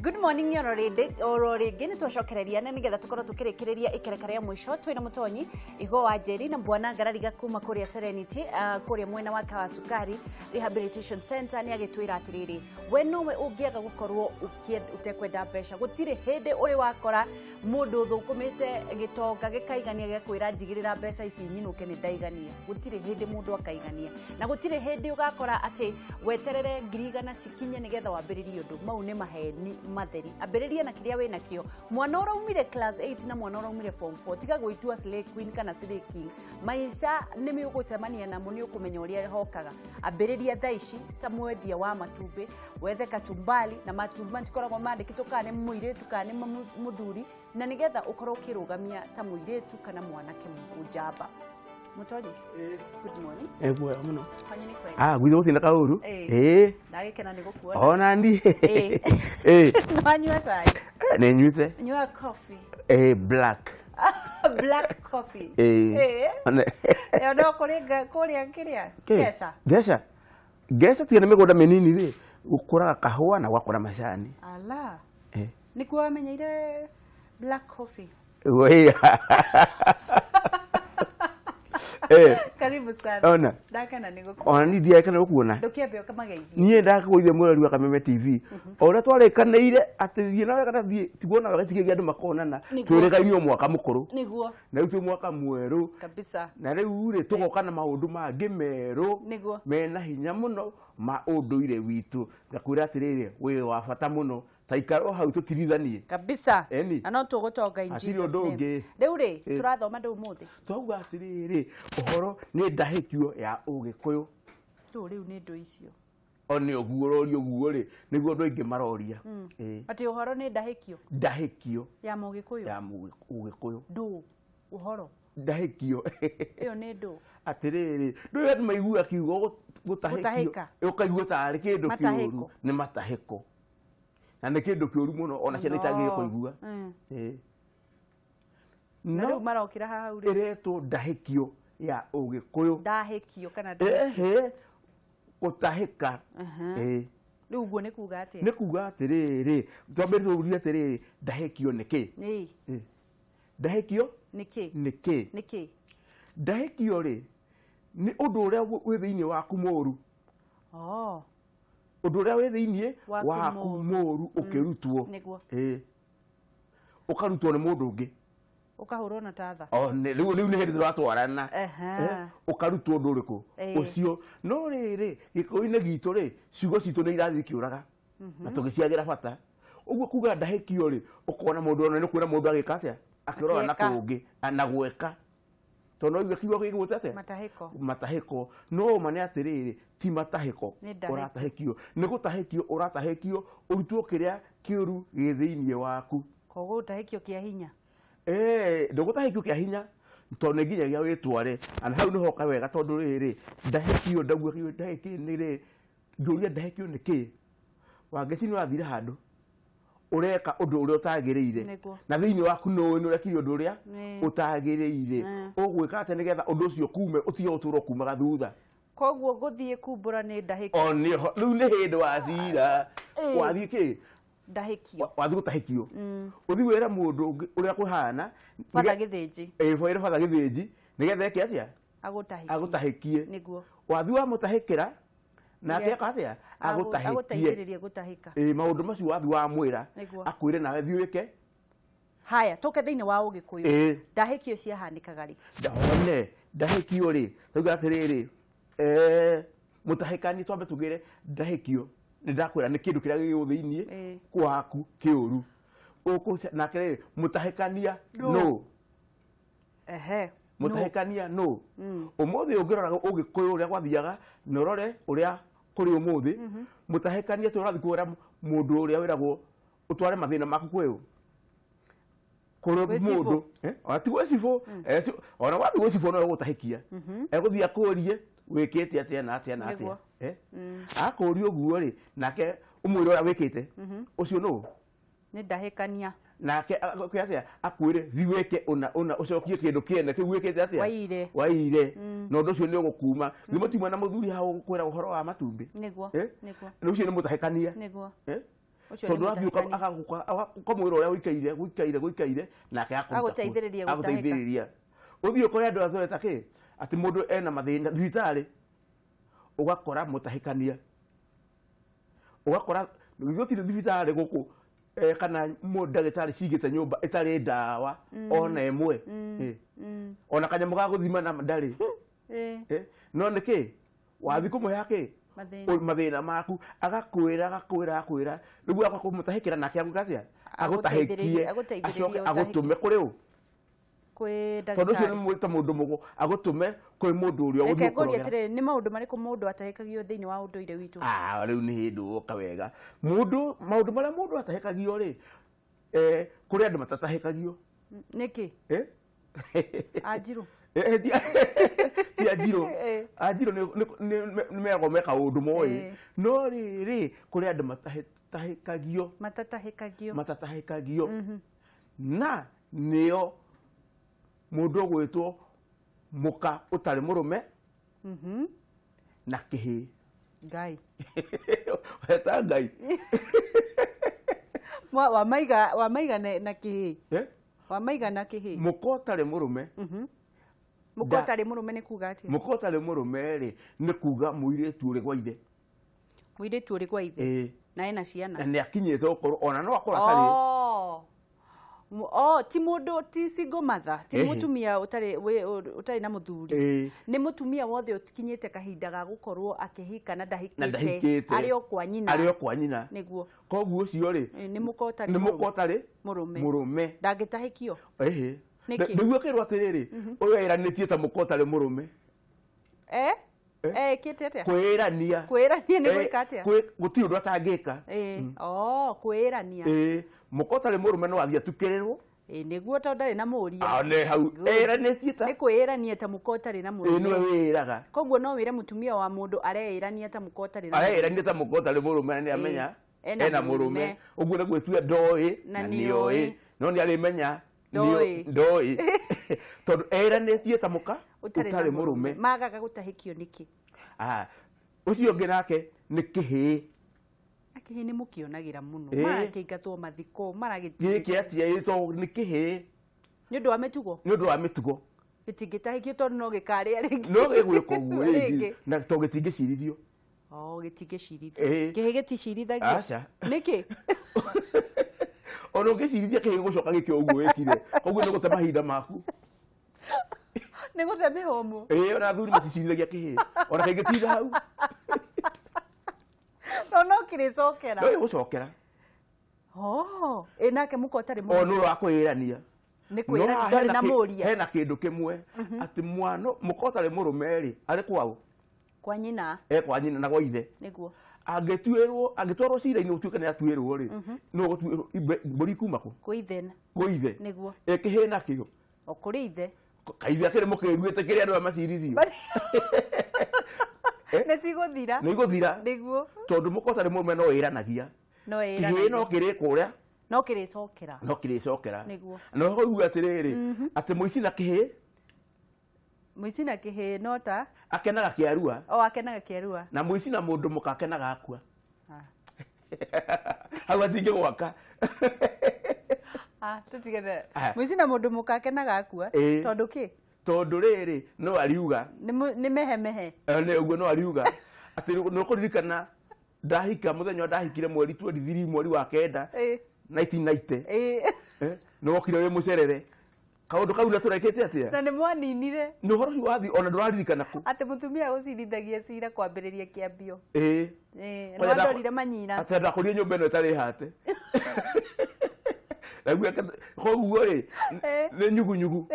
Good morning ororege ni twacokereria na nigetha tukorwo tukirikireria ikerekare ya mwisho twina mutonyi igo wa Njeri na bwana Ngarariga kuma kuria Serenity kuria mwena wa Kawasukari Rehabilitation Center ni agitwira atiriri we nowe ungiaga gukorwo utekwenda mbeca gutire hindi uri wakora mundu thukumite gitonga gikaigania gikwira njigirira mbeca ici nyinuke ni ndaigania gutire hindi mundu akaigania na gutire hindi ugakora ati weterere ngirigana cikinye nigetha wambiririe undu mau ni maheni matheri ambiriria na kiria we nakio mwana uraumire class 8 na mwana uraumire form 4 tiga gwitua slay queen kana slay king maisha nimi ugucemania na muni ukumenya uria hokaga ambiriria thaici ta mwendia wa matumbi wethe kachumbali na matumbi mantikoragwo mandikitwo kana muiretu kana muthuri na nigetha ukorwo kirugamia ta muiretu kana mwanake mujamba Mutonyi good morning Bwe muno fanyeni kwega gwitho gutina kauru ndagikena nigukuona ona ndi Wanyua cai ne nyuite nyua coffee black black coffee ndo kuria kiria Gesha tiene migunda minini ri ukuraga kahua na gwakora macani ala nikuo amenyeire black coffee karibu sana ona ndakena nigukuona ona ni ndia kana gukuona ndukiambia kamageithia nie ndakuithia mweri wa Kameme TV ora twarekaneire atithie nawe kana thie tiguona wagatigia andu makonana twirekainio mwaka mukuru niguo na utu mwaka mweru kabisa na riu ri tugoka na maundu mangi meru niguo mena hinya muno ma unduire witu ngakwira atiriri we wa bata muno taikaro hau tutirithanie kabisa na no tugutonga in Jesus name riu ri turathoma ndu muthi twauga atiriri uhoro ni ndahikio ya ugikuyu riu ni ndu icio oni oguororio guore niguo ndu ingi maroria ati uhoro ni ndahikio ya mugikuyu ndu uhoro ndahikio iyo ni ndu atiriri ndu ya maigua kiugo gutahikio ukaigua tari kindu kiuru ni matahiko na ne kindu kiuru muno ona ciana itagire kuigua na riu marokira haha uri ireto ndahikio ya ugikuyu ndahikio kana utahika riu guo ni kuga ati ni kuga atiriri twambire tuuria atiriri ndahikio niki ndahikio niki ndahikio ri ni undu uria wi thiini waku moru undu uria wi thiini waku moru ukirutwo ukarutwo ni mundu ungi ukahurwo na tatha riu ni hindi turatwarana ukarutwo undu uriku ucio no riri gikoini gitu ri ciugo citu ni irathi kiuraga na tugiciagira bata uguo kuga ndahikio ri ukona mundu ona ni kwira mundu agika atia akirora na kungi anagweka tono iwe kiwa gigutate matahiko no mane atiriri ti matahiko uratahikio ni gutahikio uratahikio urutwo kiria kiuru githiini waku koguo utahikio kia hinya ndugutahikio kia hinya tono nginya gia witware ana hau ni hoka wega tondu riri ndahikio ndagua ndahiki ni ri njuria ndahikio niki wangeci ni wathire handu ureka undu uria utagiriire na thiini waku no ni urekire undu uria utagiriire ugwika ate nigetha undu ucio kume utige uturo kumaga thutha koguo guthie kumbura ni ndahikio riu ni hindi wa cira wathie ki ndahikio wathie gutahikio uthi wira mundu uria kuhana fatha githinji wira fatha githinji nigetha eke atia agutahikie niguo wathie wa mutahikira na ake atia agutahikiria gutahika maundu macio wathi wa mwira akwire nawe thiwike haya toke thiini wa ugikuyu ndahikio cia hanikaga ri ndahikio ri tuga atiriri mutahikani twambe tugire ndahikio ni ndakwira ni kindu kiria gigi thiini kwaku kiuru na kire mutahikania no mutahikania no umuthi ungirora ugikuyu uria gwathiaga norore uria kuri umuthi mutahikania turathi kwira mundu uria wiragwo utware mathina maku kweyo kuri mundu ona ti gwicibo ona wathi gwicibo no gutahikia eguthia kurie wikite atia na atia na atia akurio guo ri nake umwire uria wikite ucio no ni ndahikania nake atia akwire thiweke ona ucokie kindu kiene kiwikite atia waire no ndu ucio ni ugukuma thimutima na muthuri hau gukwira uhoro wa matumbi niguo ucio ni mutahikania tondu athiuka akamwira uria guikaire nake aguteithiriria uthio kuri andu athoreta ki ati mundu ena mathina thibitari ugakora mutahikania ugakora githotire thibitari guku kana ndagitari cigite nyumba itari ndawa ona imwe ona kanyamu ga guthima na ndari no niki wathi kumuhe aki mathina maku agakwira rigu akumutahikira nake agukatia agutahikie agutume kuri u kwi tondu cio nimwita mundu mugo agutume kwi mundu uria uthukuru atire ni maundu mariku mundu atahikagio thiini wa unduire witu riu ni hindu uka wega maundu maria mundu atahikagio ri kuri andu matatahikagio niki Anjiru Anjiru ni meragwo meka undu moi no riri kuri andu matatahikagio na nio mundu gwitwo muka utari murume na kihi ngai weta ngai wa maiga na kihi wa maiga na kihi muka utari murume muka utari murume ni kuga atia muka utari murume ri ni kuga muiritu uri gwa ithe na ena ciana na ni akinyite ukuru ona no akora tari ti mundu ti single mother ti mutumia utari na muthuri ni mutumia wothe ukinyite kahinda ga gukorwo akihika na ndahikite ari o kwa nyina niguo koguo ucio ri ni muka utari murume ndangitahikio niguo kirwo atiriri uyu iranitie ta muka utari murume kite atia kwirania ni gwika atia gutiri undu atangika kwirania muka utari murume no athia tukirirwo niguo tondu ndari na muria ne hau iranitie ta ni kwirania ta muka utari na murume niwe wiraga koguo no wire mutumia wa mundu areirania ta muka utari murume ni amenya ena murume uguo niguo tu ndoi na nioi no ni arimenya ndoi tondu iranitie ta muka utari murume magaga gutahikio niki ucio ngi nake ni kihi akihi ni mukionagira muno marakingatwo mathiko giki atia ito ni kihi ni undu wa mitugo gitingitahikio tondu no gikaria ringi no gigwika uguo ringi na to gitingicirithio gitingicirithio kihi giticirithagia aca niki ona ungicirithia kihi gucoka gikio uguo wikire koguo ni gute mahinda maku ni gute mihomu ona athuri maticirithagia kihi ona kaingĩ tiga hau no kiricokera no gucokera nake muka utari murume no akwirania ni kwira ndari na muria hena kindu kimwe ati mwana muka utari murume ri ari kwao kwa nyina kwa nyina na gwa ithe niguo angitwarwo cira-ini utuike ni atuirwo ri no gutuirwo mburi kuma ku kuithe niguo kihi nakio okuri ithe kaithe akiri mukiruite kiri andu amacirithio nĩ iguthira niguo tondu muka utari murume no iranagia kihi no kiri kuria no kiricokera niguo no hoigua atiriri ati muici na kihi no ta akenaga kiarua akenaga kiarua na muici na mundu muka akenaga akua hau atingi gwaka tutigene muici na mundu muka akenaga akua tondu ki tondu riri no ariuga ni mehemehe ne uguo no ariuga ati no kuririkana ndahika muthenya ndahikire mweri 23 mweri wa kenda 1990 no okire we mucerere kaundu kau na turekete atia na ni mwaninire no horo wathi ona nduraririkana ku ati mutumia ucirithagia cira kwambiriria kiambio no ndorire manyina ati ndakurie nyumba ino itari hate koguo ri nĩ nyugunyugu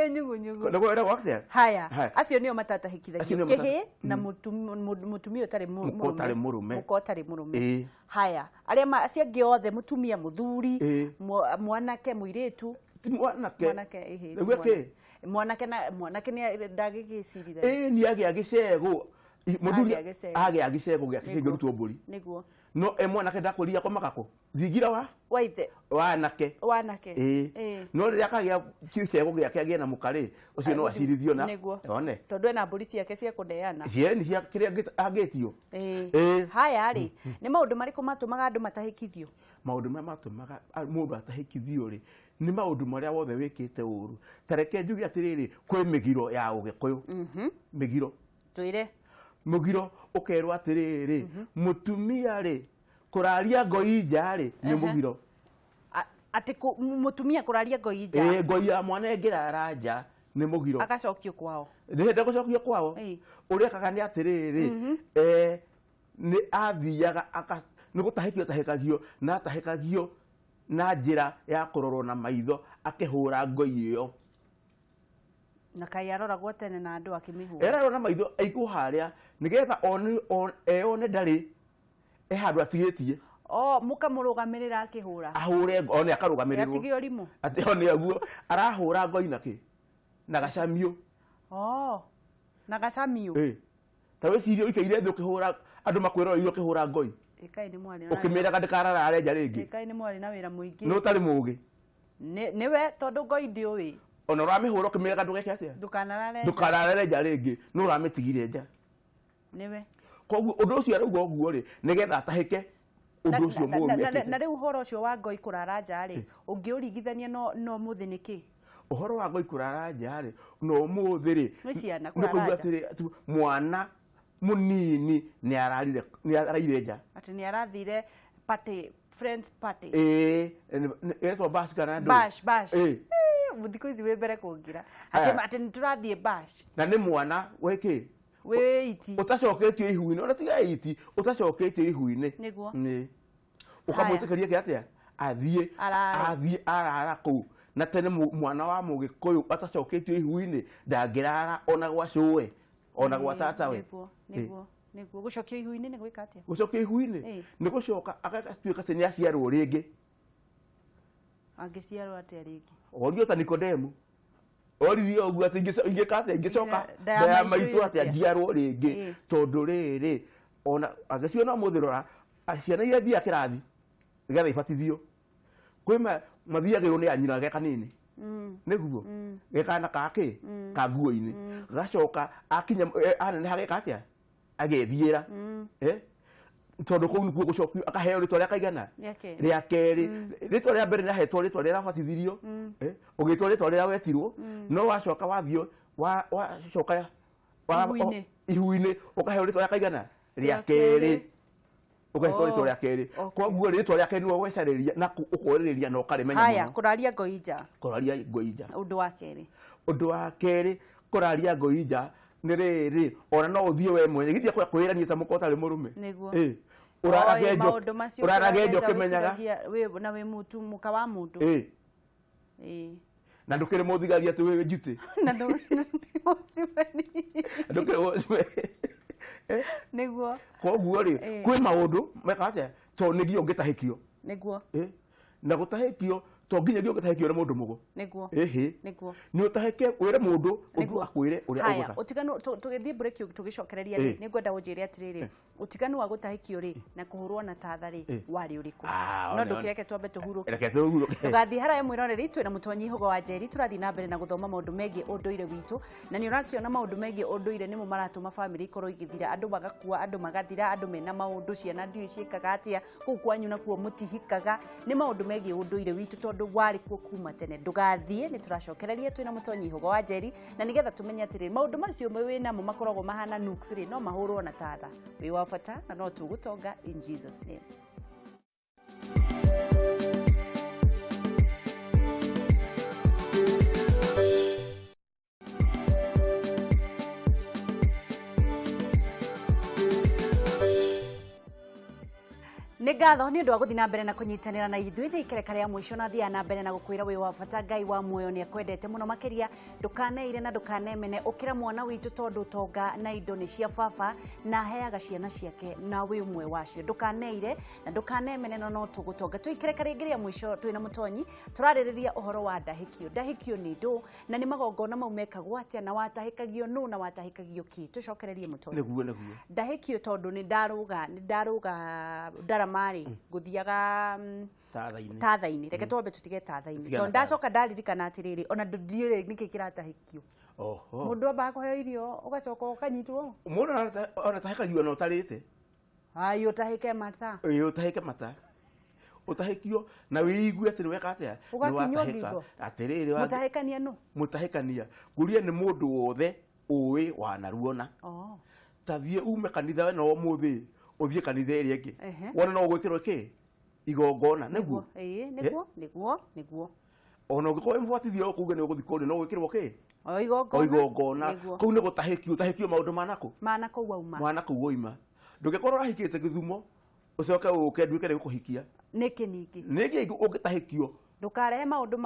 ndagwo era gwakĩa haya acio nĩo matatahikithagio kihi na mutumia utari murume haya aria ciangi othe mutumia muthuri mwanake muiritu mwanake ni ndagigicirithagia ni agia gicego muthuri agia gicego giake kĩngĩrutwo mbũri niguo no mwanake ndakuria komagako thingira wa ithe wanake no riria kagia gicego giake agia na mukari ucio no acirithio na one tondu ena mburi ciake cia kuneana cieni cia kiria angitio haya ri ni maundu mariku matumaga andu matahikithio maundu ma matumaga mundu atahikithio ri ni maundu maria wothe wikite uru tareke njugi atiriri kwi migiro ya ugikuyu migiro tuire mugiro ukerwa atiriri mutumia ri kuraria ngoi nja ri ni mugiro ati mutumia kuraria ngoi nja ngoi ya mwana ngirara nja ni mugiro agacokio kwao ndihenda gucokio kwao uria kaga ni atiriri ni athiaga aka ni gutahikagio na atahikagio na njira ya kurorwo na maitho akihura ngoi iyo na kai aroragwo tene na andu akimihura erarwo na maitho aiku haria nigetha one ndari handu atigitie mukamurugamirira akihura ahure one akarugamiriro atigio rimu ati one aguo arahura ngoi naki na gacamio na gacamio ta wicirio ikeire thi ukihura andu makwira iyo ukihura ngoi ikai ni mwari ukimira kandikarara nja ringi ikai ni mwari na wira muingi no tari mugi niwe tondu ngoi ndiui ona uramihura ukimira kandugeke atia ndukanarare nja ringi no uramitigire nja niwe koguo undu ucio arauga uguo ri nigetha atahike undu ucio muru na riu uhoro ucio wa ngoi kurara nja ri ungiurigithania no muthi niki uhoro wa ngoi kurara nja ri no muthi ri ciana kurara nja mwana munini ni araire nja ati ni arathire party friends party etwa bash kana ndo bash muthiko ici we mbere kungira ati niturathie bash na ni mwana weki we iti utacoketio ihuine ona tiga iti utacoketio ihuine niguo ni ukamwitikiria ki atia athie arara ku na tene mwana wa mugikuyu atacoketio ihuine ndangirara ona gwa cuwe ona gwa tatawe niguo gucokio ihuine ni gwika atia gucokio ihuine ni gucoka agatuika tene aciarwo ringi angiciarwo atia ringi orio ta Nikodemu oririo ogu ati ingikate ingicoka ya maitu ati ajiarwo ringi tondu riri ona agiciona muthirora aciana iria thia kirathi igetha ibatithio kwima mathiagirwo ni anyina ge kanini niguo gekana kake kaguo-ini gacoka akinya anene hage katia agethiira tondu kuu nikuo gucokio akaheo ritwa ria kaigana ria keri ritwa ria mbere nahetwo ritwa ria rabatithirio ugitwo ritwa ria wetirwo no wacoka wathio wacoka ihuine ukaheo ritwa ria kaigana ria keri ukaheo ritwa ria keri koguo ritwa ria keri no gwecariria na ukoririria no karimenya haya kuraria ngoi nja undu wa keri kuraria ngoi nja ni riri ona no uthie we mwenye githia kwirania ta mukota ri murume niguo urarage njo kimenyaga we na we mutu muka wa mundu na ndukire muthigaria ati we njute na ndukire niguo koguo ri kwi maundu mekate to nigio ngitahikio niguo na gutahikio to nginya gio ngitahikio na mundu mugo niguo niguo ni utahike wire mundu undu akwire uria haya utiganu tugithie break tugicokereria ri ni ngwenda unjire atiriri utiganu wa gutahikio ri na kuhurwo na tatha ri wari uriku no ndukireke twambe tuhuruke tugathie haraya mwiroreri twina mutonyi Hugo wa Njeri turathi na mbere na guthoma maundu megie unduire witu na ni urakiona maundu megie unduire nimo maratuma family ikorwo igithira andu magakua andu magathira andu mena maundu ciana ndiu ciikaga atia kuu kwanyu na kuo mutihikaga ni maundu megie unduire witu tondu wari kuo kuma tene ndugathie ni turacokereria twina mutonyi Hugo wa Njeri na nigetha tumenye atiri maundu macio mwe wina mo makoragwo mahana nuks ri no mahurwo na tatha wi wa bata na no tugutonga in Jesus name. Nĩ ngatho nĩ ũndũ wa gũthiĩ na mbere na kũnyitanĩra na ithuĩ thikĩreka rĩa mũico na thiaga na mbere na gũkwĩra wĩ wa bata Ngai wa muoyo nĩ akwendete mũno makĩria ndũkaneire na ndũkanemene ũkĩra mwana witũ tondũ ũtonga na indo nĩ cia baba na aheaga ciana ciake na wĩ ũmwe wacio ndũkaneire na ndũkanemene no tũgũtonga twĩkĩreka rĩngĩ rĩa mũico twĩna mũtonyi tũrarĩrĩria ũhoro wa ndahĩkio nĩ ndũ na nĩ magongona mau mekagwo atĩa na watahĩkagio nũ na watahĩkagio ki tũcokererie mũtonyi nĩguo ndahĩkio tondũ nĩ ndarũga ndarama nguthiaga tatha-ini reke twambe tutige tatha-ini tondu ndacoka ndaririkana atiriri ona ndiũĩ nĩkĩ kĩratahĩkio mũndũ ambaga kũheo irio ũgacoka ũkanyitwo mũndũ ona tahĩkagio na ũtarĩte utahĩke mata utahikio na wiigue ati ni weka atia Ugakinywo ngingo. atiriri wa Mutahikania no mutahikania nguria ni mundu wothe uwi wanaruona tathie ume kanitha we no muthi uthie kanitha iri ingi wona no gwikirwo ki igongona niguo niguo ona ngikoo mfatithio kuuge ni guthikoni no gwikirwo ki igongona kuu ni gutahikio maundu manako wauma woima ndugikorwo rahikite githumo ucoke uke nduike ni kuhikia niki ungitahikio ndukarehe maundu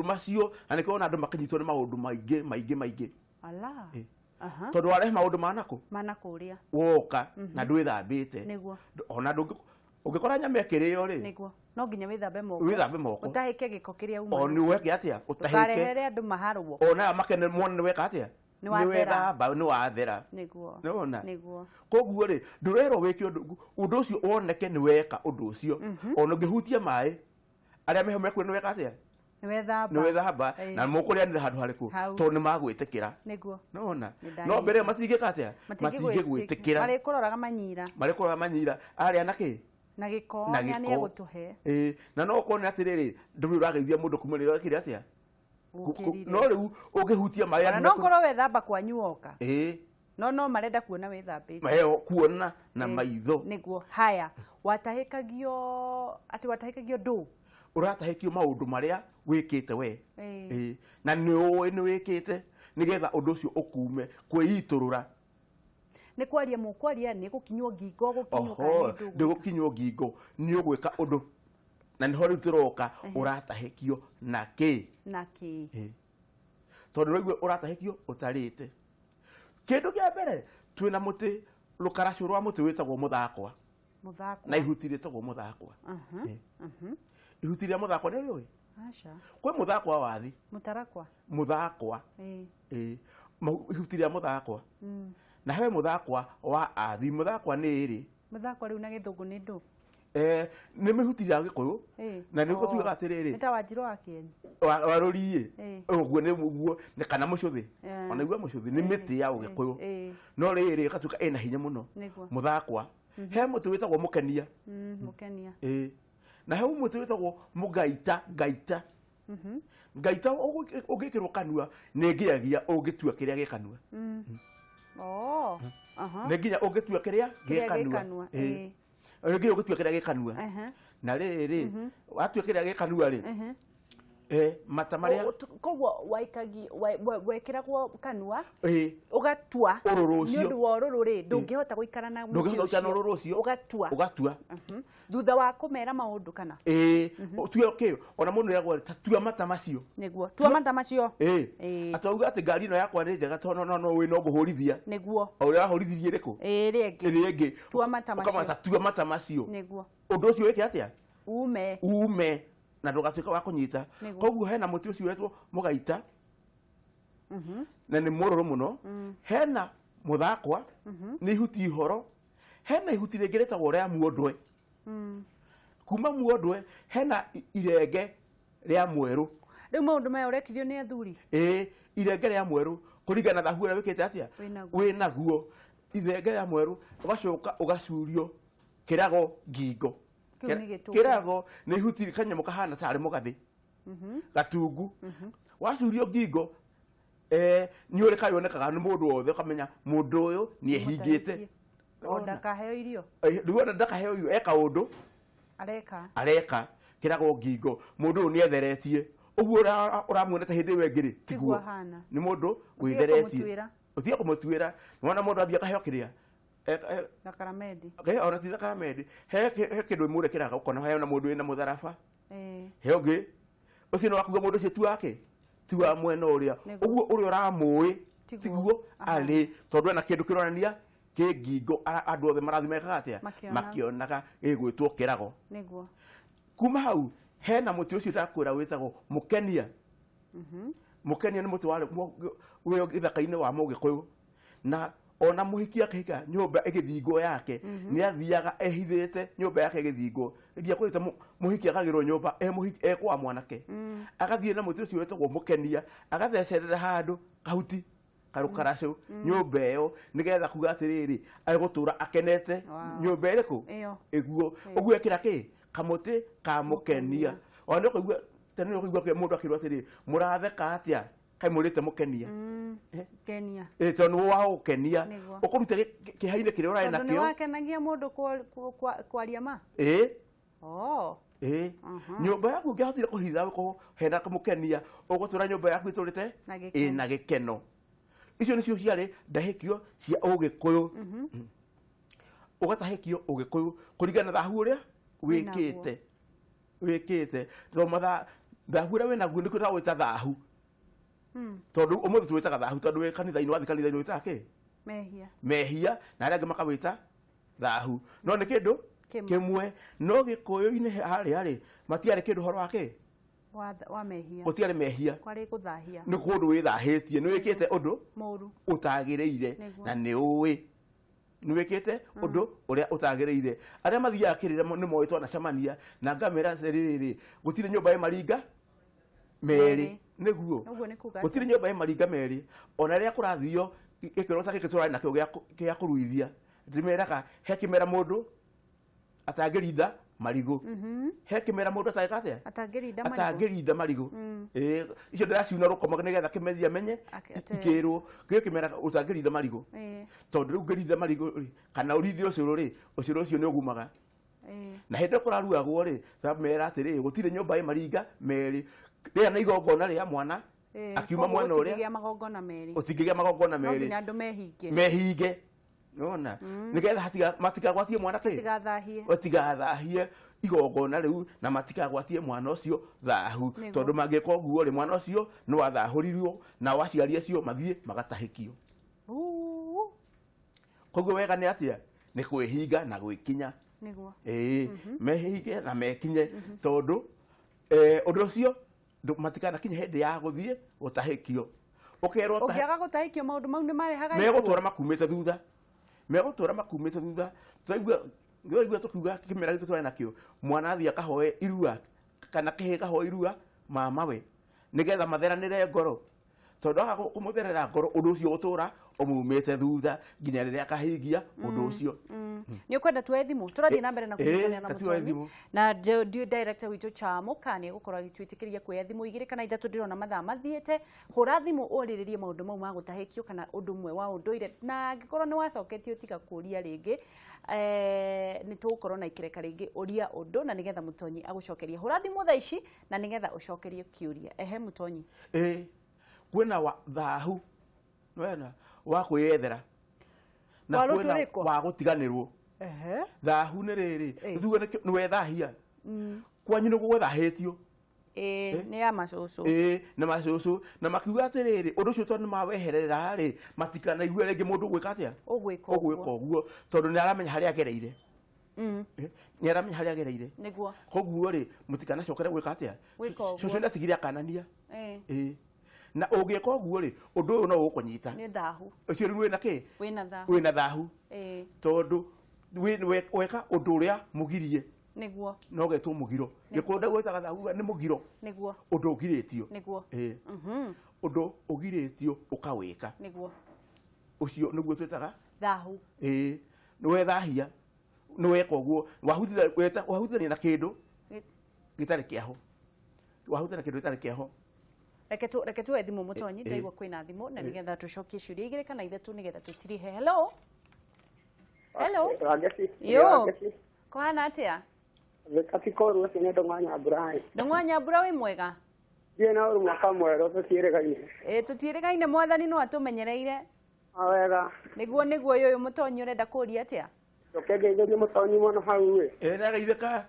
macio na nikio ona andu makinyitwo ni maundu maingi ala tondu warehe maundu manako uria woka na ndwithambite ona ungikora nyame kirio ri niguo no nginya withambe moko utahike giko kiria uma oni weke atia utahike andu maharwo ona makene mone ni weka atia ni wethamba ni wathera niguo koguo ri ndurero wiki undu ucio woneke ni weka undu ucio ona ngihutia mai aria meho meku ni weka atia ni wethamba na mukurianira handu hariku to ni magwitikira niguo no mbere matigika atia matigigwitikira marikuroraga manyira aria naki na giko ni egutuhe na no kone atiriri nduri urageithia mundu kumirira kiri atia no riu ungihutia mai ana no korwo wethamba kwanyu oka no marenda kuona wethambite maheo kuona na maitho niguo haya watahikagio ndu uratahikio maundu maria wikite we na ni wikite nigetha undu ucio ukume kwiiturura ni kwaria mukwaria ni gukinywo ngingo gukinywo ndigukinywo ngingo ni ugwika undu na ni hori turoka uratahikio na ki tondu rĩu uratahikio utarite kindu kia mbere twina muti rukaracio rwa muti witagwo muthakwa na ihuti ritagwo muthakwa ihuti ria muthakwa ni riui kwi muthakwa wathi muthakwa ihuti ria muthakwa na hewe muthakwa wa athi muthakwa ni iri muthakwa riu na githungu ni ndu ni mihuti ya gikuyu na ni gutuga atiriri nita wanjiro wa kieni waruriye uguo ni kana mucuthi ona igua mucuthi ni miti ya ugikuyu no riri gatuka ina hinya muno muthakwa he muti witagwo mukenia na he muti witagwo mugaita ngaita ugikirwo kanua ni ngiagia ugitua kiria gikanua ni nginya ugitua kiria gikanua nginya ugitua kiria gikanua na riri watua kiria gikanua ri mata maria koguo waikagi wekiragwo kanua ugatua ni undu wa ururu ri ndungihota guikara na ururu ucio ugatua thutha wa kumera maundu kana tuo kio ona mundu yagwa tatua mata macio niguo tua mata macio atauga ati ngari no yakwa ni njega to no we no guhurithia niguo uria horithirie riku ri tua mata macio kama tatua mata macio niguo undu ucio wiki atia ume na ndugatuika wa kunyita koguo hena muti ucio wetwo mugaita na ni mururu muno hena muthakwa ni ihuti ihoro hena ihuti ringi ritagwo ria muondwe kuma muondwe hena irenge ria mweru riu maundu maya urekithio ni athuri irenge ria mweru kuringana na huura wikite atia winaguo irenge ria mweru ugacoka ugacurio kirago ngingo kirago ni ihuti kanyamo kahana tari mugathi gatungu wacurio ngingo ni uri kayonekaga ni mundu wothe ukamenya mundu uyu ni ehingite ndakaheo irio riu ndakaheo irio eka undu areka kirago ngingo mundu uyu ni etheretie uguo uramuonete hindi wengiri tiguo ni mundu witheretie utie kumutwira nona mundu athia kaheo kiria thakramedi ona ti thakramedi he kindu mure kiraga ukona he na mundu wina mutharaba he ungi ucio no akuga mundu ucio tu wake tu wa mwena uria uguo uri uramui tiguo ari tondu na kindu kironania ki ngingo andu othe marathi mekaga atia makionaga igwitwo kirago niguo kuma hau he na muti ucio ndakwira witagwo mukenia mukenia ni muti wa we githaka-ini wa mugikuyu na ona muhiki akihika nyumba igithingo yake ni athiaga ehithite nyumba yake igithingo ndia kurite muhiki akagirwo nyumba muhiki kwa mwanake agathie na muti ucio wetagwo mukenia agathecerera handu kahuti karukaracu nyumba iyo nigetha kuga atiriri aigutura akenete nyumba iriku iguo uguo ekira ki kamuti ka mukenia ona ko tene ko igwa ke mundu akirwa atiri muratheka atia kai murite mukenia Kenya tono wao kenia ukurute kihaine kire urai nakio ni wakenagia mundu kwaria ma nyumba yaku ngihotire kuhitha ko hena kamukenia ugutura nyumba yaku iturite na gikeno icio nicio ciare ndahikio cia ugikuyu ugatahikio ugikuyu kurigana thahu uria wikite to matha thahu uria wina guo nikwira wita thahu tondu umuthi twitaga thahu tondu we kanitha-ini wathi kanitha-ini witaga ki mehia na aria angi makawita thahu no ni kindu kimwe no gikuyu-ini hari matiari kindu horo wake wa mehia utiari mehia kwari kuthahia ni kundu withahitie ni wikite undu muru utagireire na ni uwi ni wikite undu uria utagireire aria mathiaga kirire ni moitwa na camania na ngamera riri gutire nyumba maringa meri niguo gutire nyumba maringa meri ona ria kurathio ikiro ta gikitwara na kio gia kuruithia ndimeraga he kimera mundu atagiritha marigo he kimera mundu atagirinda marigo icio ndiraciuna rukoma nigetha kimethia menye ikirwo gio kimera utagirinda marigo tondu riu ngiritha marigo kana urithi ucio ucio ni ugumaga na hindi kuraruagwo mera atiri gutire nyumba maringa meri ria na igongona ria mwana akiuma mwena uria utingigia magongona meri no andu mehinge nona nigetha matikagwatie mwana batigathahie igongona riu na matikagwatie mwana ucio thahu tondu mangika uguo mwana ucio no wathahurirwo na waciari acio mathie magatahikio koguo wega ni atia ni kwihinga na gwikinya niguo mehinge na mekinye tondu undu ucio matikana kinye hindi ya guthie gutahikio ukerwo ukiaga gutahikio maundu mau ni marehaga megutura makumite thutha twaigua tukiuga kimera gitu twari nakio mwana athia kahoe irua kana kihe kahoe irua mamawe nigetha matheranire ngoro tondu aga kumutherera ngoro undu ucio utura umumite thutha nginya riria akahingia undu ucio ni ukwenda tuwe thimu turathie na mbere na kunyitania na Mutonyi na director witu Chamo kani gukorwa gitwitikiria kuya thimu 2 kana 3 ndirona mathaa mathiete hura thimu uriririe maundu mau ma gutahikio kana undu mwe wa unduire na ngikorwo ni wacoketio tiga kuria ringi ni tugukorwo na ikireka ringi uria undu na nigetha Mutonyi agucokerie hura thimu thaa ici na nigetha ucokerie kiuria Mutonyi kwina thahu wena wa kwiyethera na kwina wa gutiganirwo thahu ni riri thuga ni wethahia kwanyu ni gwethahitio ni ya macucu na macucu na makiuga atiriri undu ucio tondu maweherera ri matikana igwe ringi mundu gwika atia ugwika uguo tondu ni aramenya haria agereire ni aramenya haria agereire niguo koguo ri mutikana cokere gwika atia cucu ndatigire akanania na ugika uguo ri undu uyu no ukunyita ni thahu ucio ri wina ki wina thahu tondu weka undu uria mugirie niguo no getwo mugiro gikunda gwetaga thahu ni mugiro niguo undu ugiritio niguo undu ugiritio ukawika niguo ucio niguo twetaga thahu ni wethahia ni weka uguo wahutithania na kindu gitari kiaho wahutithania na kindu gitari kiaho reke tu thimu Mutonyi ndaigua kwina thimu na nigetha tucokie ciuria 2 kana 3 nigetha tutirihe hello yo kohana atia Katikoru sine Ndong'anya mbura wi mwega Ndiena uru mwaka mwero tutieregaine tutieregaine mwathani no atumenyereire wega niguo uyu Mutonyi urenda kuria atia Ngegeithia Mutonyi mwana hau we ndageithika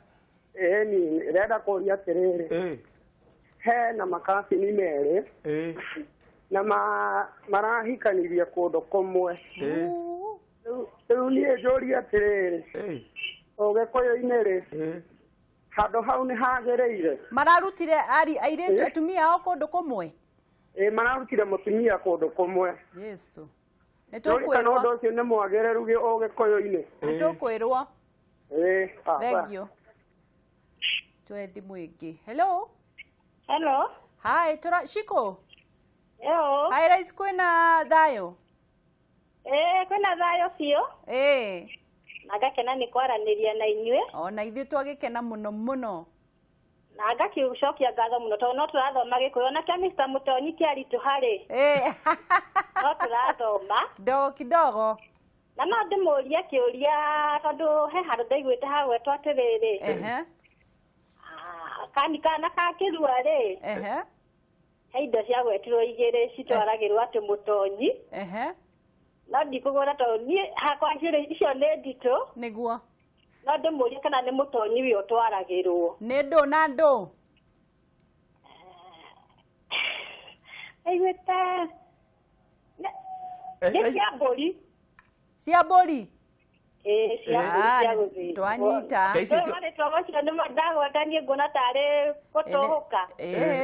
ni renda kuria atiriri he na makasi ni mere na marahikaniria kundu kumwe riu nie njuri atiriri ugikuyu-ini ri handu hau ni hagereire mararutire airitu atumia ao kundu kumwe mararutire mutumia kundu kumwe Yesu nitukwirwo undu ucio ni mwagereru ugikuyu-ini nitukwirwo thank you twe thimu ingi hello hi tura shiko yo hi rais kwina thayo kwina thayo cio na ngakena nĩ kwaranĩria na inyuĩ. Ona ithuĩ twagĩkena mũno mũno. Na ngakiucokia ngatho mũno tondũ no tũrathoma Gĩkũyũ na kĩa Mr. Mũtonyi kĩaritũ harĩ. No tũrathoma. Kidogo kidogo. Na no ndĩmũrie kĩũria tondũ he handũ ndaiguĩte hagwetwo atĩrĩrĩ. Kana kakĩrua rĩ. He indo cia gwetirwo igĩrĩ citwaragĩrwo atĩ Mũtonyi. No ndikũgũra tondũ niĩ hakwa icio nĩ nditũ. Nĩguo. No ndĩmũrie kana nĩ Mũtonyi we ũtwaragĩrwo. Nĩ ndũ na ndũ. Aiguĩte. Nĩ cia mbũri. Cia mbũri. Cia gũthĩnjwo. Twanyita. Twacio nĩ ndagwetanie nguona tarĩ gũtũhũka.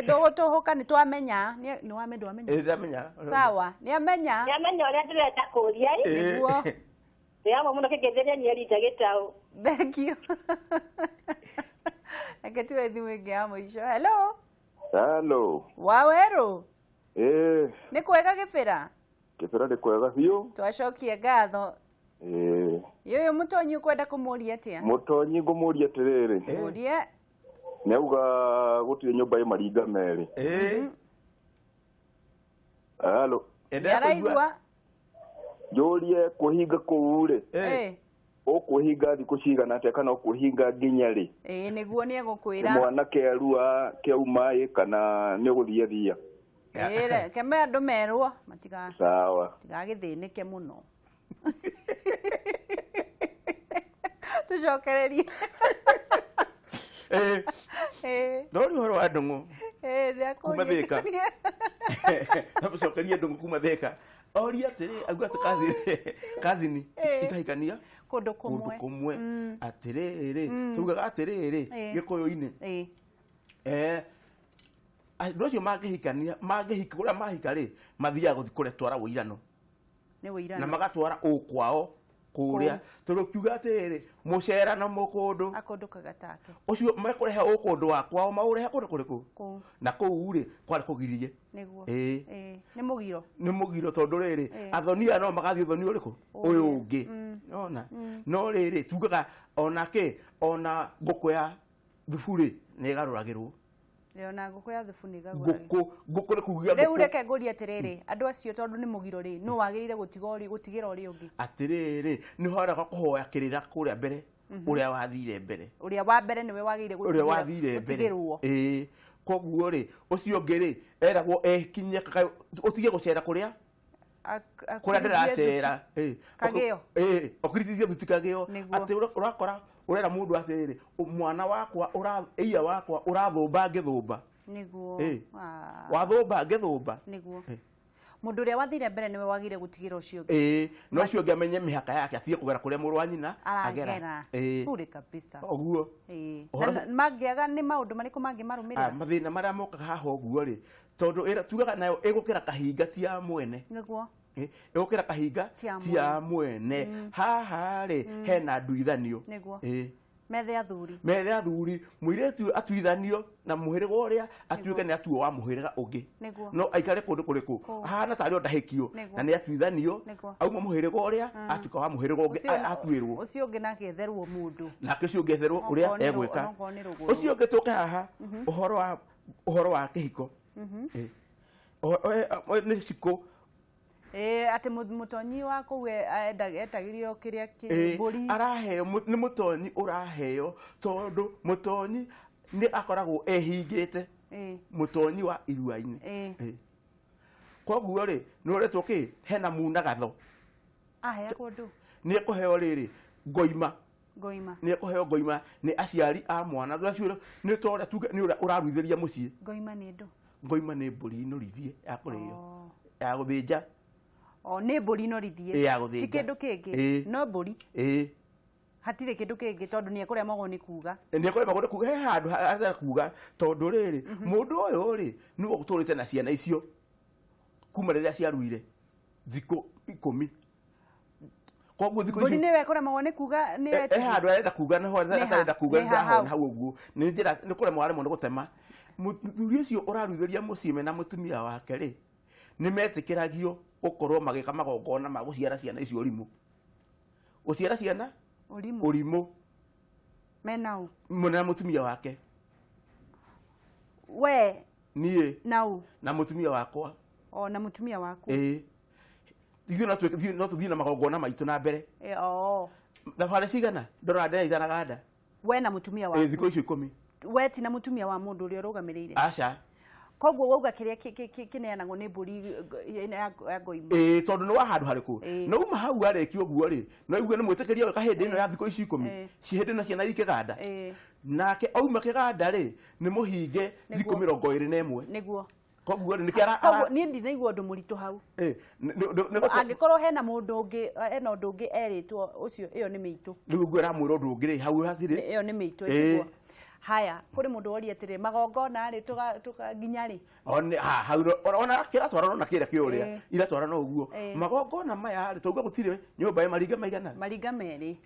Ndũgũtũhũka nĩ twamenya. Nĩ wamenya. Ndamenya. Sawa, nĩ amenya. Nĩ amenya ũrĩa ndĩrenda kũria. Nĩguo. Ndĩamwe mũno kĩgetheria nĩerita gĩtaũ. Thank you. Eke tuwe thimũ ĩngĩ ya mũico. Hello. Hello. Wawerũ. Nĩ kwega Gĩbĩra? Gĩbĩra nĩ kwega biũ. Twacokie ngatho. Yũyũ Mũtonyi ũkwenda kũmũria atĩa? Mũtonyi ngũmũria atĩrĩrĩ. Mũrie. Nĩauga gũtirĩ nyũmba ĩ maringa merĩ. Hello. Nĩaraigua. Njũrie kũhinga kũu rĩ. Ũkũhinga thikũ cigana atĩa kana ũkũhinga nginya rĩ? Nĩguo nĩegũkwĩra. Mwanake arua kĩauma ĩ kana nĩũgũthia thia? Keme andũ merwo sawa. Tigagĩthĩnĩke mũno. Tucokererie. Ndori ũhoro wa ndũng'ũ. Kuma Thĩka. Tucokerie ndũng'ũ kuma Thĩka. Oria atĩrĩ auga atĩ kazini ikahikania kũndũ kũmwe. Atĩrĩrĩ tugaga atĩrĩrĩ Gĩkũyũ-inĩ. Andũ acio mangĩhika ũrĩa mahika rĩ mathiaga gũthiĩ kũretwara ũirano. Na magatwara ũkwao kũrĩa tondũ kiuga atĩrĩrĩ mũcerano mũkũndũ akũndũ kagatake ũcio mekũrehe ũkũndũ wakwao maũrehe kũndũ kũrĩkũ na kũu rĩ kwarĩ kũgiririe nĩguo nĩ mũgiro tondũ rĩrĩ athonia no magathiĩ ũthoni ũrĩkũ ũyũ ũngĩ nona no rĩrĩ tugaga ona ngũkũ ya thubu rĩ nĩ ĩgarũragĩrwo Leona ngũkũ ya thubu nĩ igagũragĩrwo ngũkũ nĩ kugia rĩu reke ngũrie atĩrĩrĩ andũ acio tondũ nĩ mũgiro rĩ no wagĩrĩire gũtigĩra ũrĩa ũngĩ atĩrĩrĩ nĩ horaga kũhoya kĩrĩra kũrĩa mbere ũrĩa wathire mbere ũrĩa wa mbere nĩwe wagĩrĩire gũtigĩrwo koguo rĩ ũcio ũngĩ rĩ eragwo ekinye ũtige gũcera kũrĩa kũrĩa ndĩracera kagĩo ũkĩritithia thuti kagĩo atĩ ũrakora urera mundu atĩrĩrĩ mwana wakwa iya wakwa ũrathũmba ngĩthũmba nĩguo wathũmba ngĩthũmba nĩguo mundu ũrĩa wathire mbere nĩwe wagĩrĩire gũtigĩra ũcio ũngĩ no ũcio ũngĩ amenye mĩhaka yake atige kũgera kũrĩa mũrũ wa nyina agera bure kabisa ũguo mangĩaga nĩ maũndũ marĩkũ mangĩ marũmĩrĩra mathĩna marĩa mokaga haha ũguo rĩ tondũ tugaga nayo ĩgũkĩra kahinga ti ya mwene nĩguo ĩgũkĩra kahinga ti ya mwene haha rĩ hena nduithanio methe athuri mũirĩtu atuithanio na mũhĩrĩga ũrĩa atuĩke nĩ atuo wa mũhĩrĩga ũngĩ no aikare kũndũ kũrĩkũ ahana tarĩ o ndahĩkio na nĩ atuithanio auma mũhĩrĩga ũrĩa atuĩka wa mũhĩrĩga ũngĩ atuĩrwo ũcio ũngĩ nake etherwo mũndũ nake ũcio ũngĩ etherwo ũrĩa egwĩka ũcio ũngĩ tũke haha ũhoro wa kĩhiko nĩ cikũ ati Mũtonyi wa kũu etagĩrio kĩrĩa kĩmbũri araheo nĩ Mũtonyi ũraheo tondũ Mũtonyi nĩ akoragwo ehingĩte Mũtonyi wa irua-inĩ koguo rĩ nĩ ũretwo kĩ hena munagatho aheagwo ndũ nĩ ekũheo rĩrĩ ngoima nĩ ekũheo ngoima nĩ aciari a mwana ũcio nĩ tondũ tuge nĩ ũrĩa ũraruithĩria mũciĩ ngoima nĩ ndũ ngoima nĩ mbũri norithie ya kũrĩo ya gũthĩnja nĩ mbũri norithie ti kĩndũ kĩngĩ no mbũri hatirĩ kĩndũ kĩngĩ tondũ nĩ ekũremagwo nĩ kuga he handũ harĩa kuga tondũ rĩrĩ mũndũ ũyũ rĩ nĩwe ũtũrĩte na ciana icio kuma rĩrĩa ciaruire thikũ 10 koguo thikũ icio mbũri nĩwe ekũremagwo nĩ kuga he handũ arenda kuga nĩho arenda kuga nĩ hau ũguo nĩ njĩra nĩ kũremwo aremwo nĩ gũtema mũthuri ũcio ũraruithĩria mũciĩ mena mũtumia wake rĩ nĩ metĩkĩragio gũkorwo magĩka magongona ma gũciara ciana icio rimũ gũciara ciana Urimu. Menau. Mwena mutumia wake. We. Nie. Nau. Na mutumia wakwa. O na mutumia waku. Ithuĩ no tũthiĩ na magongona maitũ na mbere. Thabarĩ cigana ndora ndĩa ithanaga nda. We na mutumia waku. Thikũ icio 10. We ti na mutumia wa mũndũ ũrĩa ũrũgamĩrĩire. Aca. Koguo wauga kĩrĩa kĩneanagwo nĩ mbũri ya ngoimũ. Tondũ nĩ wa handũ harĩkũ. Na uma hau arĩkia ũguo rĩ, no igue nĩ mwĩtĩkĩria gwĩka hĩndĩ ĩno ya thikũ ici 10. Ci hĩndĩ na ciana ikĩganda. Nake auma kĩganda rĩ, nĩ mũhinge thikũ 21. Nĩguo. Koguo nĩ kĩara. Koguo niĩ ndinaigua ũndũ mũritũ hau. Angĩkorwo hena mũndũ ũngĩ, hena ũndũ ũngĩ erĩtwo ũcio, ĩyo nĩ mĩitũ. Rĩu ũguo ramwĩra ũndũ ũngĩ rĩ, hau hatirĩ. Ĩyo nĩ mĩitũ ĩtiguo. Haya, kuri mundu woria atiri magongona ri tukaginya ri. Hau ona kira twarana na kira kiuria. Ira twarana uguo. Magongona maya ri tauga gutire nyumba ya maringa maigana. Maringa meri.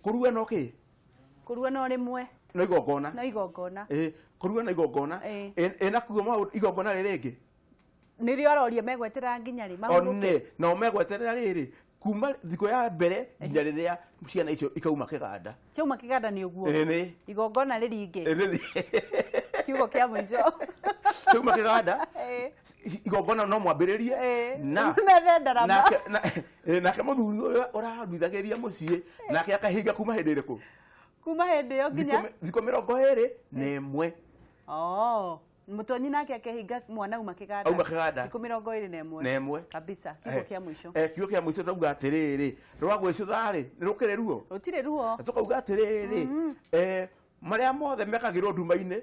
Kuruga no ki? Kuruga no rimwe. No igongona. No igongona. Kuruga na igongona. Na kuga ma igongona ri ringi. Nirio aroria megwetera nginya ri. One no megweterera riri. Kuma thiko ya mbere nginya riria ciana icio ikauma kiganda. Kiuma kiganda ni uguo. Igongona riringi. Kiugo kia muico. Kiuma kiganda. Igongona no mwambiririe na nake muthuri uyu urahandithagiria mucii nake akahinga kuma hindi iriku. Kuma hindi yo nginya thiko 21. Mutonyi nake akehinga mwana uma kiganda. Uma kiganda. Thikũ 21. Kabisa. Kiugo kia muico. Kiugo kia muico ndauga atiriri. Rwagwicutha ri ni rukire ruo. Rutire ruo. Tukauga atiriri. Maria mothe mekagirwo nduma-inĩ.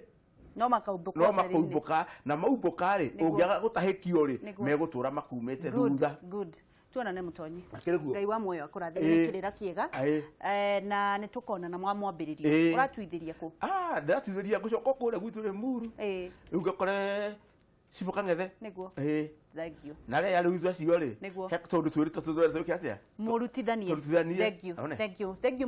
No makaumbũka. No makaumbũka na maumbuka ri ungiaga gutahikio ri megutura makumite thutha. Good. Tuonane Mutonyi. Ngai wa muoyo akũrathime kirira kiega. Na nĩ tukona na mwambĩrĩrio. Ũratuithiria kũ? Ndatuithiria gucoka kũrĩa gwitũ Limuru. Rĩu ngakore Ciboka Ng'ethe. Nĩguo. Thank you. Na rĩa rĩu icio acio rĩ. Nĩguo. Tondũ twĩrĩtwo tũthiĩ atĩa? Mũrutithanie. Thank you. Thank you.